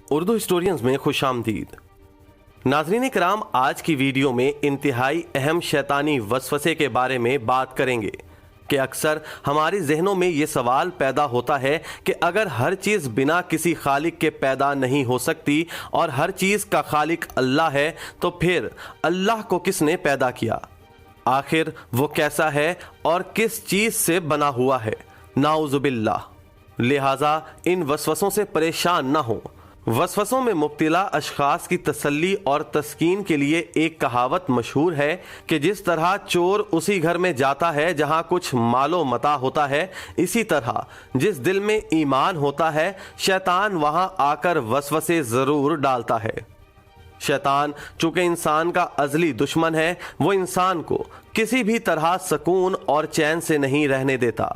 Urdu historians میں خوش آمدید۔ ناظرین کرام، آج کی ویڈیو میں انتہائی اہم شیطانی وسوسے کے بارے میں بات کریں گے کہ اکثر ہمارے ذہنوں میں یہ سوال پیدا ہوتا ہے کہ اگر ہر چیز بنا کسی خالق کے پیدا نہیں ہو سکتی اور ہر چیز کا خالق اللہ ہے تو پھر اللہ کو کس نے پیدا کیا؟ آخر وہ کیسا ہے اور کس چیز سے بنا ہوا ہے؟ نعوذ باللہ۔ لہٰذا ان وسوسوں سے پریشان نہ ہوں۔ وسوسوں میں مبتلا اشخاص کی تسلی اور تسکین کے لیے ایک کہاوت مشہور ہے کہ جس طرح چور اسی گھر میں جاتا ہے جہاں کچھ مال و متاع ہوتا ہے، اسی طرح جس دل میں ایمان ہوتا ہے شیطان وہاں آ کر وسوسے ضرور ڈالتا ہے۔ شیطان چونکہ انسان کا ازلی دشمن ہے، وہ انسان کو کسی بھی طرح سکون اور چین سے نہیں رہنے دیتا۔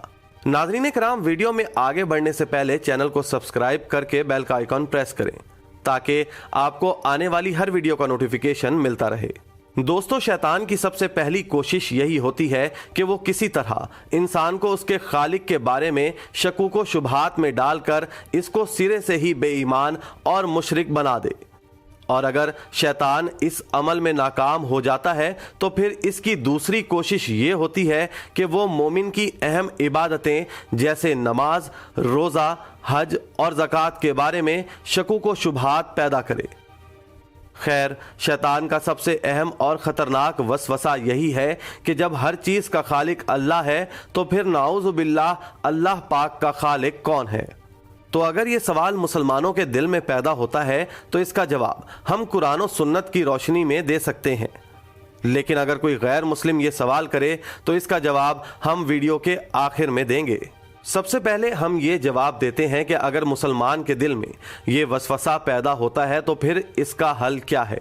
ناظرین کرام، ویڈیو میں آگے بڑھنے سے پہلے چینل کو سبسکرائب کر کے بیل کا آئیکن پریس کریں تاکہ آپ کو آنے والی ہر ویڈیو کا نوٹیفیکیشن ملتا رہے۔ دوستو، شیطان کی سب سے پہلی کوشش یہی ہوتی ہے کہ وہ کسی طرح انسان کو اس کے خالق کے بارے میں شکوک و شبہات میں ڈال کر اس کو سرے سے ہی بے ایمان اور مشرک بنا دے، اور اگر شیطان اس عمل میں ناکام ہو جاتا ہے تو پھر اس کی دوسری کوشش یہ ہوتی ہے کہ وہ مومن کی اہم عبادتیں جیسے نماز، روزہ، حج اور زکوٰۃ کے بارے میں شکوک و شبہات پیدا کرے۔ خیر، شیطان کا سب سے اہم اور خطرناک وسوسہ یہی ہے کہ جب ہر چیز کا خالق اللہ ہے تو پھر نعوذ باللہ اللہ پاک کا خالق کون ہے؟ تو اگر یہ سوال مسلمانوں کے دل میں پیدا ہوتا ہے تو اس کا جواب ہم قرآن و سنت کی روشنی میں دے سکتے ہیں، لیکن اگر کوئی غیر مسلم یہ سوال کرے تو اس کا جواب ہم ویڈیو کے آخر میں دیں گے۔ سب سے پہلے ہم یہ جواب دیتے ہیں کہ اگر مسلمان کے دل میں یہ وسوسہ پیدا ہوتا ہے تو پھر اس کا حل کیا ہے؟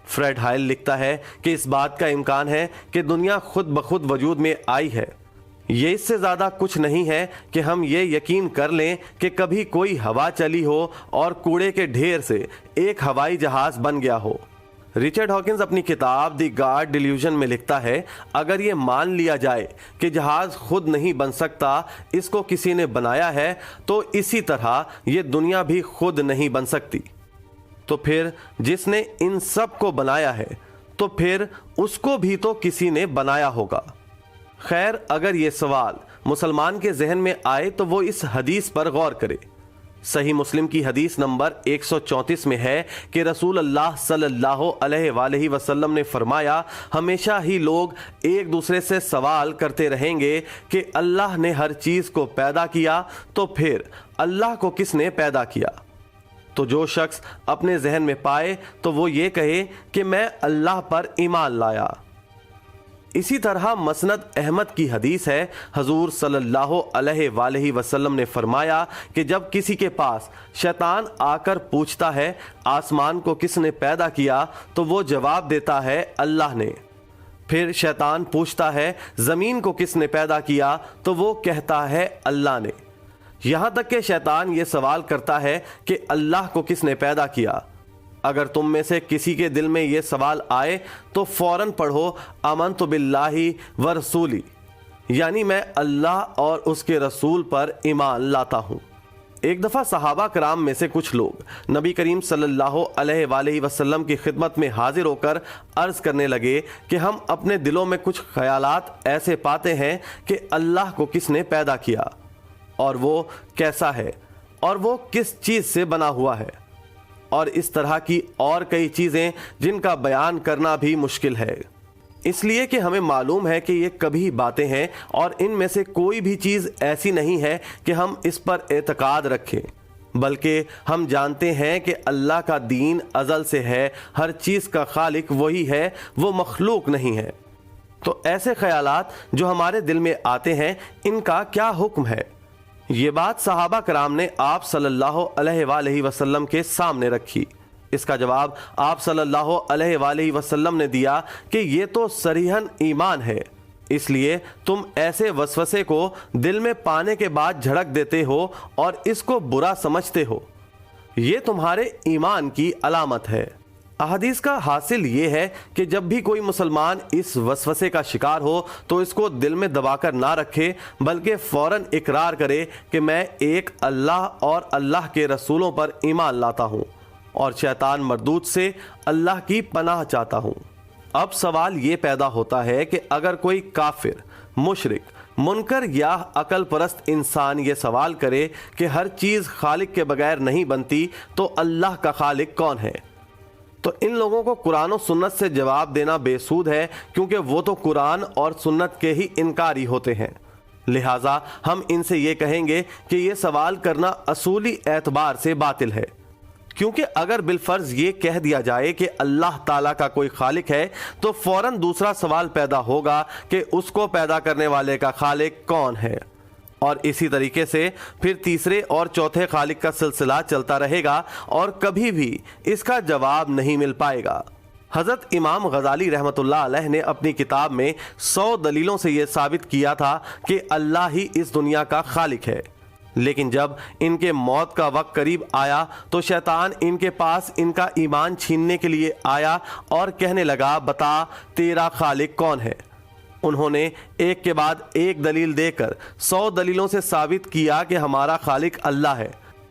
فریڈ ہائل لکھتا ہے کہ اس بات کا امکان ہے کہ دنیا خود بخود وجود میں آئی ہے، یہ اس سے زیادہ کچھ نہیں ہے کہ ہم یہ یقین کر لیں کہ کبھی کوئی ہوا چلی ہو اور کوڑے کے ڈھیر سے ایک ہوائی جہاز بن گیا ہو۔ ریچرڈ ہاکنز اپنی کتاب دی گاڈ ڈیلیوژن میں لکھتا ہے، اگر یہ مان لیا جائے کہ جہاز خود نہیں بن سکتا، اس کو کسی نے بنایا ہے، تو اسی طرح یہ دنیا بھی خود نہیں بن سکتی۔ تو پھر جس نے ان سب کو بنایا ہے تو پھر اس کو بھی تو کسی نے بنایا ہوگا۔ خیر، اگر یہ سوال مسلمان کے ذہن میں آئے تو وہ اس حدیث پر غور کرے۔ صحیح مسلم کی حدیث نمبر 134 میں ہے کہ رسول اللہ صلی اللہ علیہ وآلہ وسلم نے فرمایا، ہمیشہ ہی لوگ ایک دوسرے سے سوال کرتے رہیں گے کہ اللہ نے ہر چیز کو پیدا کیا تو پھر اللہ کو کس نے پیدا کیا؟ تو جو شخص اپنے ذہن میں پائے تو وہ یہ کہے کہ میں اللہ پر ایمان لایا۔ اسی طرح مسند احمد کی حدیث ہے، حضور صلی اللہ علیہ وآلہ وسلم نے فرمایا کہ جب کسی کے پاس شیطان آ کر پوچھتا ہے آسمان کو کس نے پیدا کیا تو وہ جواب دیتا ہے اللہ نے۔ پھر شیطان پوچھتا ہے زمین کو کس نے پیدا کیا تو وہ کہتا ہے اللہ نے۔ یہاں تک کہ شیطان یہ سوال کرتا ہے کہ اللہ کو کس نے پیدا کیا۔ اگر تم میں سے کسی کے دل میں یہ سوال آئے تو فوراً پڑھو آمنت باللہ و رسولی، یعنی میں اللہ اور اس کے رسول پر ایمان لاتا ہوں۔ ایک دفعہ صحابہ کرام میں سے کچھ لوگ نبی کریم صلی اللہ علیہ وآلہ وسلم کی خدمت میں حاضر ہو کر عرض کرنے لگے کہ ہم اپنے دلوں میں کچھ خیالات ایسے پاتے ہیں کہ اللہ کو کس نے پیدا کیا، اور وہ کیسا ہے، اور وہ کس چیز سے بنا ہوا ہے، اور اس طرح کی اور کئی چیزیں جن کا بیان کرنا بھی مشکل ہے، اس لیے کہ ہمیں معلوم ہے کہ یہ کبھی باتیں ہیں اور ان میں سے کوئی بھی چیز ایسی نہیں ہے کہ ہم اس پر اعتقاد رکھیں، بلکہ ہم جانتے ہیں کہ اللہ کا دین ازل سے ہے، ہر چیز کا خالق وہی ہے، وہ مخلوق نہیں ہے۔ تو ایسے خیالات جو ہمارے دل میں آتے ہیں، ان کا کیا حکم ہے؟ یہ بات صحابہ کرام نے آپ صلی اللہ علیہ وآلہ وسلم کے سامنے رکھی۔ اس کا جواب آپ صلی اللہ علیہ وآلہ وسلم نے دیا کہ یہ تو صریحاً ایمان ہے، اس لیے تم ایسے وسوسے کو دل میں پانے کے بعد جھڑک دیتے ہو اور اس کو برا سمجھتے ہو، یہ تمہارے ایمان کی علامت ہے۔ احادیث کا حاصل یہ ہے کہ جب بھی کوئی مسلمان اس وسوسے کا شکار ہو تو اس کو دل میں دبا کر نہ رکھے، بلکہ فوراً اقرار کرے کہ میں ایک اللہ اور اللہ کے رسولوں پر ایمان لاتا ہوں اور شیطان مردود سے اللہ کی پناہ چاہتا ہوں۔ اب سوال یہ پیدا ہوتا ہے کہ اگر کوئی کافر، مشرک، منکر یا عقل پرست انسان یہ سوال کرے کہ ہر چیز خالق کے بغیر نہیں بنتی تو اللہ کا خالق کون ہے، تو ان لوگوں کو قرآن و سنت سے جواب دینا بے سود ہے، کیونکہ وہ تو قرآن اور سنت کے ہی انکاری ہوتے ہیں۔ لہٰذا ہم ان سے یہ کہیں گے کہ یہ سوال کرنا اصولی اعتبار سے باطل ہے، کیونکہ اگر بالفرض یہ کہہ دیا جائے کہ اللہ تعالیٰ کا کوئی خالق ہے تو فوراً دوسرا سوال پیدا ہوگا کہ اس کو پیدا کرنے والے کا خالق کون ہے، اور اسی طریقے سے پھر تیسرے اور چوتھے خالق کا سلسلہ چلتا رہے گا اور کبھی بھی اس کا جواب نہیں مل پائے گا۔ حضرت امام غزالی رحمۃ اللہ علیہ نے اپنی کتاب میں 100 دلیلوں سے یہ ثابت کیا تھا کہ اللہ ہی اس دنیا کا خالق ہے، لیکن جب ان کے موت کا وقت قریب آیا تو شیطان ان کے پاس ان کا ایمان چھیننے کے لیے آیا اور کہنے لگا، بتا تیرا خالق کون ہے؟ انہوں نے ایک کے بعد ایک دلیل دے کر 100 دلیلوں سے ثابت کیا کہ ہمارا خالق اللہ ہے،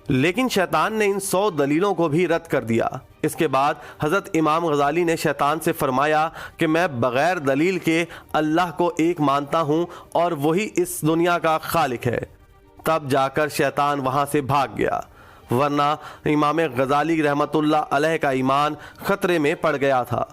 لیکن شیطان نے ان 100 دلیلوں کو بھی رد کر دیا۔ اس کے بعد حضرت امام غزالی نے شیطان سے فرمایا کہ میں بغیر دلیل کے اللہ کو ایک مانتا ہوں اور وہی اس دنیا کا خالق ہے۔ تب جا کر شیطان وہاں سے بھاگ گیا، ورنہ امام غزالی رحمت اللہ علیہ کا ایمان خطرے میں پڑ گیا تھا۔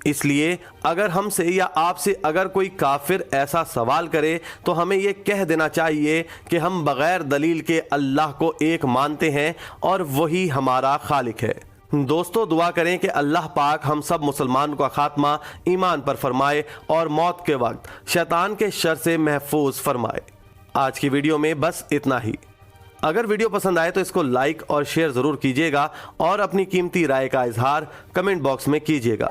اس لیے اگر ہم سے یا آپ سے اگر کوئی کافر ایسا سوال کرے تو ہمیں یہ کہہ دینا چاہیے کہ ہم بغیر دلیل کے اللہ کو ایک مانتے ہیں اور وہی ہمارا خالق ہے۔ دوستو، دعا کریں کہ اللہ پاک ہم سب مسلمان کا خاتمہ ایمان پر فرمائے اور موت کے وقت شیطان کے شر سے محفوظ فرمائے۔ آج کی ویڈیو میں بس اتنا ہی۔ اگر ویڈیو پسند آئے تو اس کو لائک اور شیئر ضرور کیجیے گا اور اپنی قیمتی رائے کا اظہار کمنٹ باکس میں کیجیے گا۔